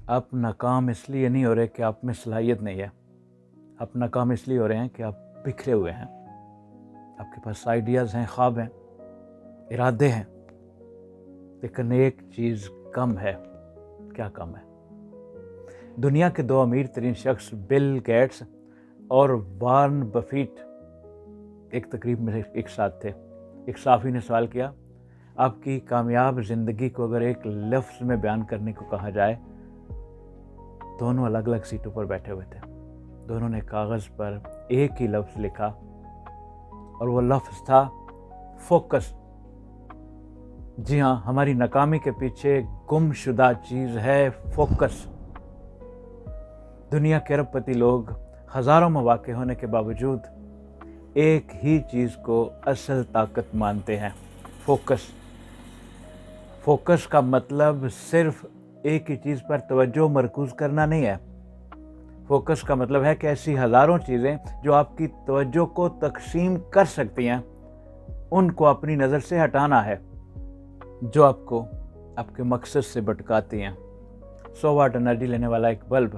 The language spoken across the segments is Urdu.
آپ ناکام اس لیے نہیں ہو رہے کہ آپ میں صلاحیت نہیں ہے، آپ ناکام اس لیے ہو رہے ہیں کہ آپ بکھرے ہوئے ہیں۔ آپ کے پاس آئیڈیاز ہیں، خواب ہیں، ارادے ہیں، لیکن ایک چیز کم ہے۔ کیا کم ہے؟ دنیا کے 2 امیر ترین شخص بل گیٹس اور وارن بفیٹ ایک تقریب میں ایک ساتھ تھے۔ ایک صحافی نے سوال کیا، آپ کی کامیاب زندگی کو اگر ایک لفظ میں بیان کرنے کو کہا جائے، دونوں الگ الگ سیٹوں پر بیٹھے ہوئے تھے، دونوں نے کاغذ پر ایک ہی لفظ لکھا اور وہ لفظ تھا فوکس۔ جی ہاں، ہماری ناکامی کے پیچھے گم شدہ چیز ہے فوکس۔ دنیا کے ارب پتی لوگ ہزاروں مواقع ہونے کے باوجود ایک ہی چیز کو اصل طاقت مانتے ہیں، فوکس۔ فوکس کا مطلب صرف ایک ہی چیز پر توجہ مرکوز کرنا نہیں ہے۔ فوکس کا مطلب ہے کہ ایسی ہزاروں چیزیں جو آپ کی توجہ کو تقسیم کر سکتی ہیں، ان کو اپنی نظر سے ہٹانا ہے، جو آپ کو آپ کے مقصد سے بھٹکاتی ہیں۔ 100 واٹ انرجی لینے والا ایک بلب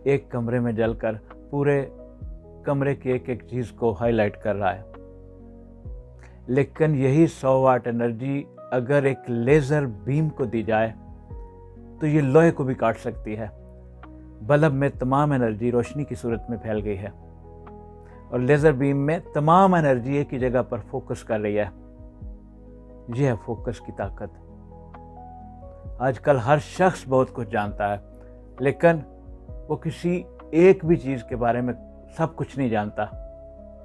ایک کمرے میں جل کر پورے کمرے کی ایک ایک چیز کو ہائی لائٹ کر رہا ہے، لیکن یہی 100 واٹ انرجی اگر ایک لیزر بیم کو دی جائے تو یہ لوہے کو بھی کاٹ سکتی ہے۔ بلب میں تمام انرجی روشنی کی صورت میں پھیل گئی ہے اور لیزر بیم میں تمام انرجی ایک ہی جگہ پر فوکس کر رہی ہے۔ یہ ہے فوکس کی طاقت۔ آج کل ہر شخص بہت کچھ جانتا ہے، لیکن وہ کسی ایک بھی چیز کے بارے میں سب کچھ نہیں جانتا۔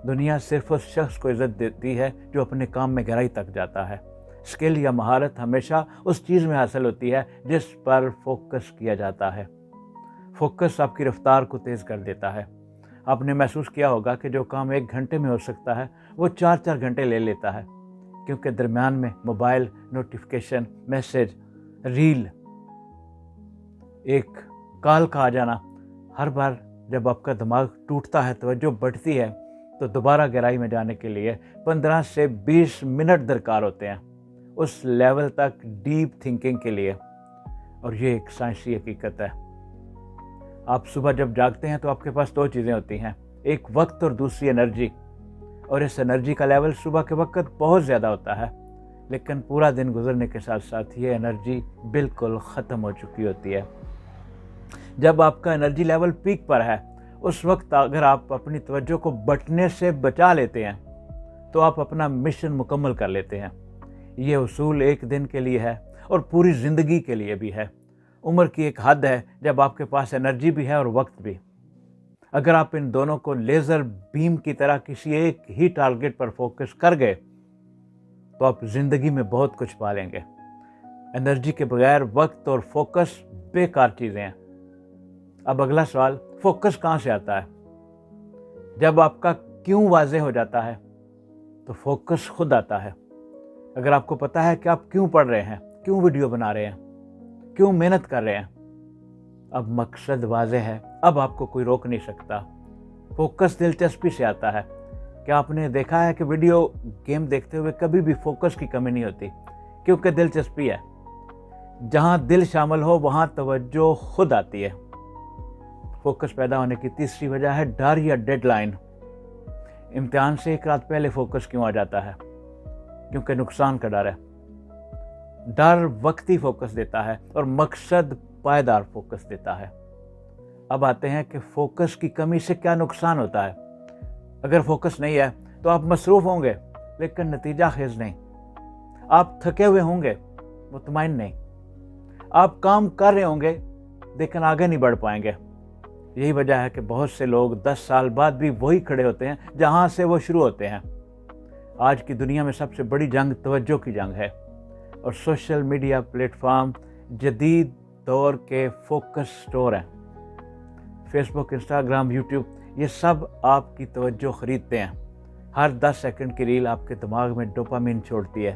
دنیا صرف اس شخص کو عزت دیتی ہے جو اپنے کام میں گہرائی تک جاتا ہے۔ اسکل یا مہارت ہمیشہ اس چیز میں حاصل ہوتی ہے جس پر فوکس کیا جاتا ہے۔ فوکس آپ کی رفتار کو تیز کر دیتا ہے۔ آپ نے محسوس کیا ہوگا کہ جو کام 1 گھنٹے میں ہو سکتا ہے وہ 4 گھنٹے لے لیتا ہے، کیونکہ درمیان میں موبائل، نوٹیفیکیشن، میسج، ریل، ایک کال کا آ جانا۔ ہر بار جب آپ کا دماغ ٹوٹتا ہے، توجہ بڑھتی ہے، تو دوبارہ گہرائی میں جانے کے لیے 15 سے 20 منٹ درکار ہوتے ہیں، اس لیول تک ڈیپ تھنکنگ کے لیے۔ اور یہ ایک سائنسی حقیقت ہے۔ آپ صبح جب جاگتے ہیں تو آپ کے پاس 2 چیزیں ہوتی ہیں، ایک وقت اور دوسری انرجی، اور اس انرجی کا لیول صبح کے وقت بہت زیادہ ہوتا ہے، لیکن پورا دن گزرنے کے ساتھ ساتھ یہ انرجی بالکل ختم ہو چکی ہوتی ہے۔ جب آپ کا انرجی لیول پیک پر ہے، اس وقت اگر آپ اپنی توجہ کو بٹنے سے بچا لیتے ہیں تو آپ اپنا مشن مکمل کر لیتے ہیں۔ یہ اصول 1 دن کے لیے ہے اور پوری زندگی کے لیے بھی ہے۔ عمر کی ایک حد ہے جب آپ کے پاس انرجی بھی ہے اور وقت بھی۔ اگر آپ ان دونوں کو لیزر بیم کی طرح کسی ایک ہی ٹارگٹ پر فوکس کر گئے تو آپ زندگی میں بہت کچھ پا لیں گے۔ انرجی کے بغیر وقت اور فوکس بیکار چیزیں ہیں۔ اب اگلا سوال، فوکس کہاں سے آتا ہے؟ جب آپ کا کیوں واضح ہو جاتا ہے تو فوکس خود آتا ہے۔ اگر آپ کو پتا ہے کہ آپ کیوں پڑھ رہے ہیں، کیوں ویڈیو بنا رہے ہیں، کیوں محنت کر رہے ہیں، اب مقصد واضح ہے، اب آپ کو کوئی روک نہیں سکتا۔ فوکس دلچسپی سے آتا ہے۔ کیا آپ نے دیکھا ہے کہ ویڈیو گیم دیکھتے ہوئے کبھی بھی فوکس کی کمی نہیں ہوتی؟ کیونکہ دلچسپی ہے۔ جہاں دل شامل ہو وہاں توجہ خود آتی ہے۔ فوکس پیدا ہونے کی تیسری وجہ ہے ڈر یا ڈیڈ لائن۔ امتحان سے 1 رات پہلے فوکس کیوں آ جاتا ہے؟ کیونکہ نقصان کا ڈر ہے۔ ڈر وقتی فوکس دیتا ہے اور مقصد پائیدار فوکس دیتا ہے۔ اب آتے ہیں کہ فوکس کی کمی سے کیا نقصان ہوتا ہے۔ اگر فوکس نہیں ہے تو آپ مصروف ہوں گے لیکن نتیجہ خیز نہیں۔ آپ تھکے ہوئے ہوں گے، مطمئن نہیں۔ آپ کام کر رہے ہوں گے لیکن آگے نہیں بڑھ پائیں گے۔ یہی وجہ ہے کہ بہت سے لوگ 10 سال بعد بھی وہی کھڑے ہوتے ہیں جہاں سے وہ شروع ہوتے ہیں۔ آج کی دنیا میں سب سے بڑی جنگ توجہ کی جنگ ہے، اور سوشل میڈیا پلیٹ فارم جدید دور کے فوکس سٹور ہیں۔ فیس بک، انسٹاگرام، یوٹیوب، یہ سب آپ کی توجہ خریدتے ہیں۔ ہر 10 سیکنڈ کی ریل آپ کے دماغ میں ڈوپامین چھوڑتی ہے۔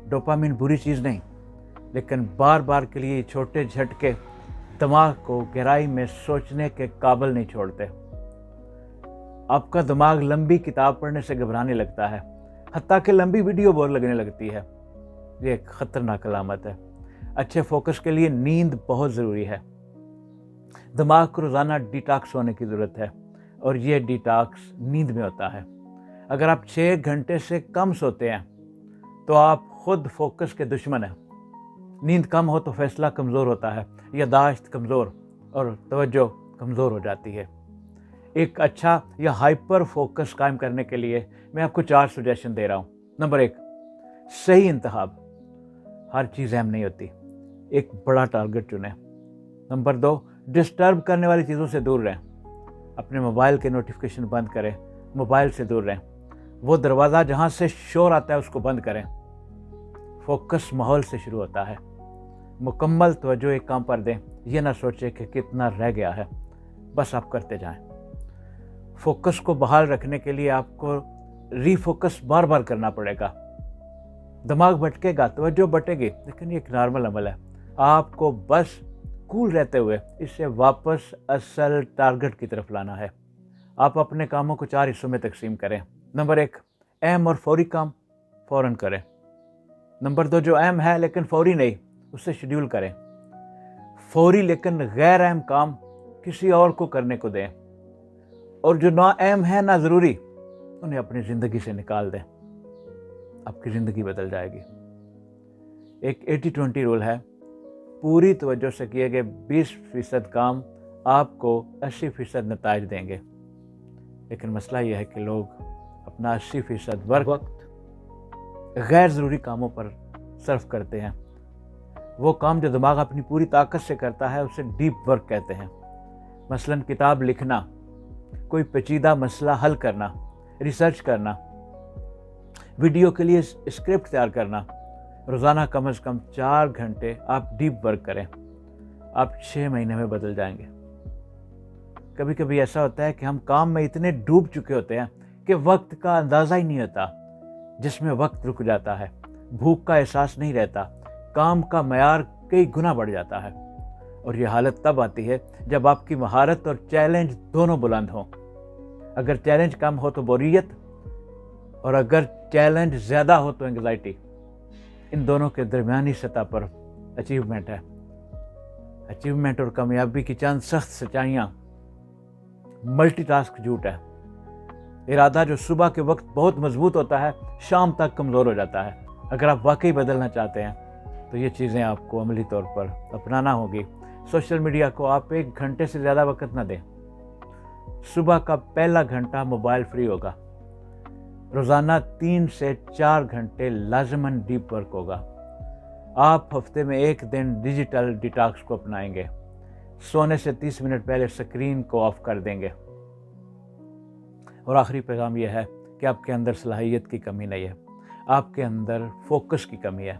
ڈوپامین بری چیز نہیں، لیکن بار بار کے لیے چھوٹے جھٹکے دماغ کو گہرائی میں سوچنے کے قابل نہیں چھوڑتے۔ آپ کا دماغ لمبی کتاب پڑھنے سے گھبرانے لگتا ہے، حتیٰ کہ لمبی ویڈیو بور لگنے لگتی ہے۔ یہ ایک خطرناک علامت ہے۔ اچھے فوکس کے لیے نیند بہت ضروری ہے۔ دماغ کو روزانہ ڈیٹاکس ہونے کی ضرورت ہے، اور یہ ڈیٹاکس نیند میں ہوتا ہے۔ اگر آپ 6 گھنٹے سے کم سوتے ہیں تو آپ خود فوکس کے دشمن ہیں۔ نیند کم ہو تو فیصلہ کمزور ہوتا ہے، یادداشت کمزور اور توجہ کمزور ہو جاتی ہے۔ ایک اچھا یا ہائپر فوکس قائم کرنے کے لیے میں آپ کو 4 سجیشن دے رہا ہوں۔ نمبر 1، صحیح انتخاب۔ ہر چیز اہم نہیں ہوتی، ایک بڑا ٹارگٹ چنیں۔ نمبر 2، ڈسٹرب کرنے والی چیزوں سے دور رہیں۔ اپنے موبائل کے نوٹیفیکیشن بند کریں، موبائل سے دور رہیں۔ وہ دروازہ جہاں سے شور آتا ہے اس کو بند کریں۔ فوکس ماحول سے شروع ہوتا ہے۔ مکمل توجہ ایک کام پر دیں، یہ نہ سوچیں کہ کتنا رہ گیا ہے، بس آپ کرتے جائیں۔ فوکس کو بحال رکھنے کے لیے آپ کو ری فوکس بار بار کرنا پڑے گا۔ دماغ بھٹکے گا، توجہ بٹے گی، لیکن یہ ایک نارمل عمل ہے۔ آپ کو بس کول رہتے ہوئے اسے واپس اصل ٹارگٹ کی طرف لانا ہے۔ آپ اپنے کاموں کو 4 حصوں میں تقسیم کریں۔ نمبر 1، اہم اور فوری کام فوراً کریں۔ نمبر 2، جو اہم ہے لیکن فوری نہیں، اسے شیڈیول کریں۔ فوری لیکن غیر اہم کام کسی اور کو کرنے کو دیں، اور جو نہ اہم ہے نہ ضروری، انہیں اپنی زندگی سے نکال دیں۔ آپ کی زندگی بدل جائے گی۔ ایک 80-20 رول ہے۔ پوری توجہ سے کیے گئے 20% کام آپ کو 80% نتائج دیں گے، لیکن مسئلہ یہ ہے کہ لوگ اپنا 80% وقت غیر ضروری کاموں پر صرف کرتے ہیں۔ وہ کام جو دماغ اپنی پوری طاقت سے کرتا ہے اسے ڈیپ ورک کہتے ہیں۔ مثلاً کتاب لکھنا، کوئی پیچیدہ مسئلہ حل کرنا، ریسرچ کرنا، ویڈیو کے لیے اسکرپٹ تیار کرنا۔ روزانہ کم از کم 4 گھنٹے آپ ڈیپ ورک کریں، آپ 6 مہینے میں بدل جائیں گے۔ کبھی کبھی ایسا ہوتا ہے کہ ہم کام میں اتنے ڈوب چکے ہوتے ہیں کہ وقت کا اندازہ ہی نہیں ہوتا، جس میں وقت رک جاتا ہے، بھوک کا احساس نہیں رہتا، کام کا معیار کئی گنا بڑھ جاتا ہے۔ اور یہ حالت تب آتی ہے جب آپ کی مہارت اور چیلنج دونوں بلند ہوں۔ اگر چیلنج کم ہو تو بوریت، اور اگر چیلنج زیادہ ہو تو انگزائٹی۔ ان دونوں کے درمیانی سطح پر اچیومنٹ ہے۔ اچیومنٹ اور کامیابی کی چند سخت سچائیاں۔ ملٹی ٹاسک جھوٹ ہے۔ ارادہ جو صبح کے وقت بہت مضبوط ہوتا ہے شام تک کمزور ہو جاتا ہے۔ اگر آپ واقعی بدلنا چاہتے ہیں تو یہ چیزیں آپ کو عملی طور پر اپنانا ہوگی۔ سوشل میڈیا کو آپ 1 گھنٹے سے زیادہ وقت نہ دیں۔ صبح کا پہلا گھنٹہ موبائل فری ہوگا۔ روزانہ 3 سے 4 گھنٹے لازماً ڈیپ ورک ہوگا۔ آپ ہفتے میں 1 دن ڈیجیٹل ڈیٹاکس کو اپنائیں گے۔ سونے سے 30 منٹ پہلے اسکرین کو آف کر دیں گے۔ اور آخری پیغام یہ ہے کہ آپ کے اندر صلاحیت کی کمی نہیں ہے، آپ کے اندر فوکس کی کمی ہے۔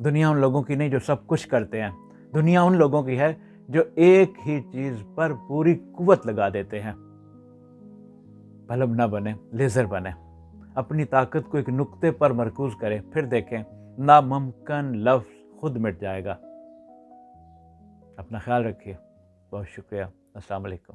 دنیا ان لوگوں کی نہیں جو سب کچھ کرتے ہیں، دنیا ان لوگوں کی ہے جو ایک ہی چیز پر پوری قوت لگا دیتے ہیں۔ بلب نہ بنے، لیزر بنے۔ اپنی طاقت کو ایک نقطے پر مرکوز کریں، پھر دیکھیں ناممکن لفظ خود مٹ جائے گا۔ اپنا خیال رکھیے۔ بہت شکریہ۔ السلام علیکم۔